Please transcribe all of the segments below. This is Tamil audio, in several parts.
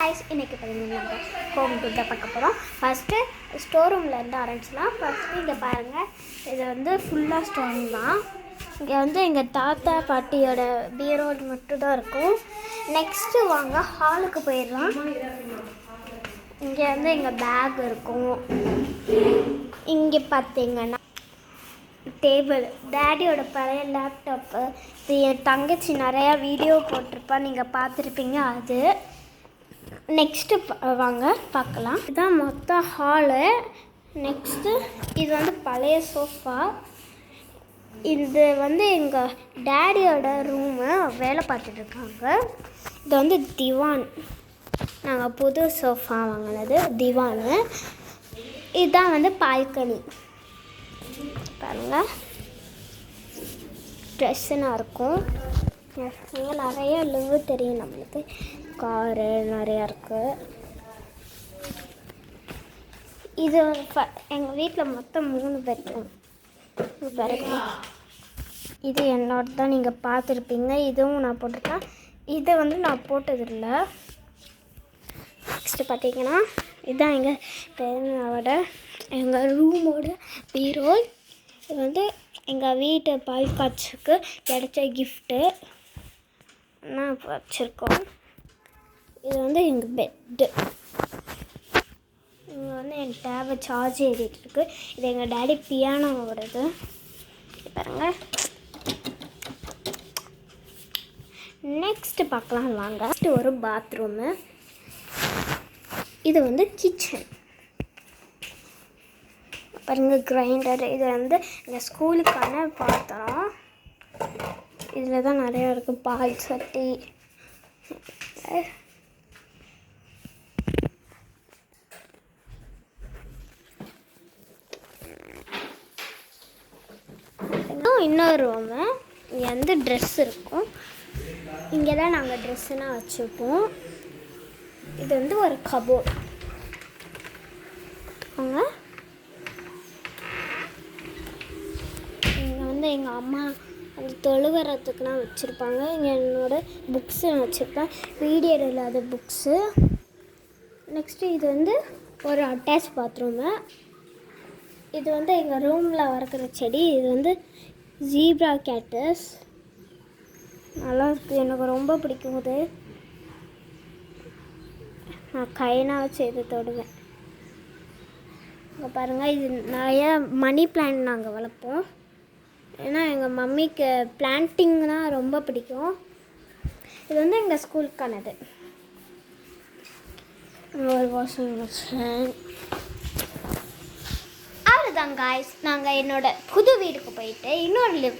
guys, இன்னைக்கு பார்த்தீங்கன்னா ஹோம் டூர் தான் பார்க்க போகிறோம். ஃபஸ்ட்டு ஸ்டோர் ரூம்லேருந்து ஆரம்பிச்சலாம். ஃபஸ்ட்டு இங்கே பாருங்கள், இது வந்து ஃபுல்லாக ஸ்டோர் ரூம் தான். இங்கே வந்து எங்கள் தாத்தா பாட்டியோட பீரோல் மட்டும் தான் இருக்கும். நெக்ஸ்ட்டு வாங்க ஹாலுக்கு போயிடலாம். இங்கே வந்து எங்கள் பேக் இருக்கும். இங்கே பார்த்தீங்கன்னா டேபிள், டேடியோட பழைய லேப்டாப்பு, என் தங்கச்சி நிறையா வீடியோ போட்டிருப்பா, நீங்கள் பார்த்துருப்பீங்க. அது நெக்ஸ்ட்டு வாங்க பார்க்கலாம். இதுதான் மொத்த ஹாலு. நெக்ஸ்ட்டு இது வந்து பழைய சோஃபா. இது வந்து எங்கள் டேடியோட ரூமு, வேலை பார்த்துட்ருக்காங்க. இது வந்து திவான், நாங்கள் புது சோஃபா வாங்கினது திவானு. இதுதான் வந்து பால்கனி பாருங்கள், ட்ரெஸ்ஸுன்னா இருக்கும். இங்கே நிறைய லிவு தெரியும் நம்மளுக்கு. காரு நிறையா இருக்குது. இது எங்கள் வீட்டில் மொத்தம் 3 பெட்ரூம் பாருங்க. இது என்னோட தான், நீங்கள் பார்த்துருப்பீங்க. இதுவும் நான் போட்டிருக்கேன். இதை வந்து நான் போட்டதில்லை. நெக்ஸ்ட்டு பார்த்தீங்கன்னா இதுதான் எங்கள் பெருமாவோட எங்கள் ரூமோட பீரோல். இது வந்து எங்கள் வீட்டு பால் காய்ச்சுக்கு கிடைச்ச கிஃப்ட்டு நான் வச்சுருக்கோம். இது வந்து எங்கள் பெட்டு. இங்கே வந்து என் டேபை சார்ஜ் ஏறிட்டுருக்கு. இது எங்கள் டேடி பியானோவோடது பாருங்கள். நெக்ஸ்ட்டு பார்க்கலாம் வாங்க. நெக்ஸ்ட்டு ஒரு பாத்ரூமு. இது வந்து கிச்சன் பாருங்கள். கிரைண்டர், இது வந்து எங்கள் ஸ்கூலுக்கான பாத்திரம். இதில் தான் நிறையா இருக்குது. பால் சட்டி, இன்னொரு ரூமு. இங்கே வந்து ட்ரெஸ் இருக்கும். இங்கே தான் நாங்கள் ட்ரெஸ்ஸுனால் வச்சுப்போம். இது வந்து ஒரு கபோர்ட். அவங்க இங்கே வந்து எங்கள் அம்மா அந்த தொழுவரத்துக்குலாம் வச்சுருப்பாங்க. இங்கே என்னோடய புக்ஸு நான் வச்சுருப்பேன், வீடியோ இல்லாத புக்ஸு. நெக்ஸ்ட்டு இது வந்து ஒரு அட்டாச் பாத்ரூமு. இது வந்து எங்கள் ரூமில் வளர்க்குற செடி. இது வந்து ஜீப்ரா கேட்டஸ், நல்லா இருக்குது, எனக்கு ரொம்ப பிடிக்கும். இது நான் கைனா வச்சு இது தொடுவேன். இங்கே பாருங்கள், இது நிறையா மணி பிளான்ட் நாங்கள் வளர்ப்போம். ஏன்னா எங்கள் மம்மிக்கு பிளான்டிங்னால் ரொம்ப பிடிக்கும். இது வந்து எங்கள் ஸ்கூலுக்கானது. ஒரு வாஷிங் மிஷின். அவ்வளோதான் காய்ஸ், நாங்கள் என்னோடய புது வீடுக்கு போயிட்டு இன்னொரு லிவ்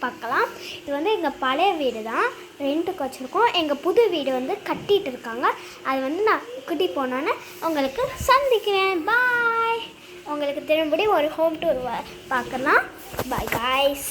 பார்க்கலாம். இது வந்து எங்கள் பழைய வீடு தான், ரெண்ட்டுக்கு வச்சுருக்கோம். எங்கள் புது வீடு வந்து கட்டிகிட்டு இருக்காங்க. அது வந்து நான் குட்டி போனோன்னே உங்களுக்கு சந்திக்கிறேன். பாய். உங்களுக்கு திரும்படி ஒரு ஹோம் டூர் பார்க்கலாம். Bye guys.